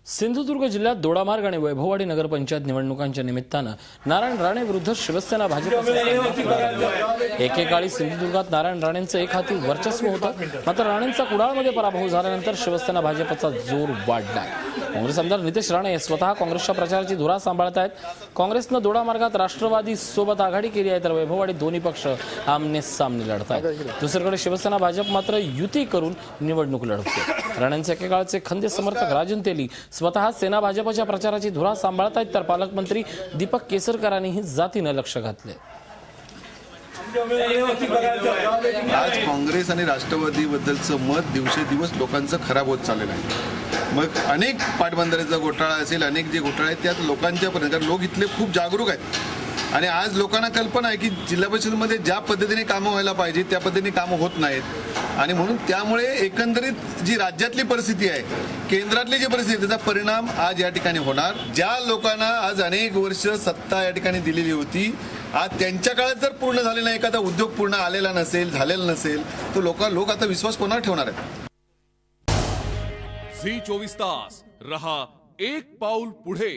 सिंधुदुर्ग जिल्ह्यात दोडामार्ग आणि वैभववाडी नगरपंचायत निवडणुकांच्या निमित्तानं नारायण राणे विरुद्ध शिवसेना भाजप एकेकाळी सिंधुदुर्गात नारायण राणेंचं एक हाती वर्चस्व होतं, मात्र राणेंचा कुडाळमध्ये पराभव झाल्यानंतर शिवसेना भाजपचा जोर वाढला। काँग्रेस आमदार नितेश राणे स्वतः काँग्रेसच्या प्रचाराची धुरा सांभाळत आहेत। काँग्रेसनं दोडामार्गात राष्ट्रवादी सोबत आघाडी केली आहे, तर वैभववाडीत दोन्ही पक्ष आमने सामने लढत आहेत। दुसरीकडे शिवसेना भाजप मात्र युती करून निवडणूक लढवते। राणेंचे एकेकाळचे खंदे समर्थक राजन तेली स्वतः सेना भाजपच्या प्रचाराची धुरा सांभाळत आहेत, तर पालकमंत्री दीपक केसरकरांनीही जातीनं लक्ष घातले। आज काँग्रेस आणि राष्ट्रवादीबद्दलचं मत दिवसेदिवस लोकांचं खराब होत चाललेलं आहे। मग अनेक पाटबंधाऱ्याचा घोटाळा असेल, अनेक जे घोटाळे आहेत त्यात लोकांच्या पर्यंत, कारण लोक इथले खूप जागरूक आहेत आणि आज लोकांना कल्पना आहे की जिल्हा परिषदेमध्ये ज्या पद्धतीने कामं व्हायला पाहिजे त्या पद्धतीने कामं होत नाहीत आणि म्हणून त्यामुळे एकंदरीत जी राज्यातली परिस्थिती आहे, केंद्रातली जी परिस्थिती आहे, त्याचा परिणाम आज या ठिकाणी होणार। ज्या लोकांना आज अनेक वर्ष सत्ता या ठिकाणी दिलेली होती, आज त्यांच्या काळात जर पूर्ण झालेला नाही, एखादा उद्योग पूर्ण आलेला नसेल, झालेला नसेल, तर लोक आता विश्वास कोणावर ठेवणार आहेत? झी 24 तास रहा एक पाऊल पुढे।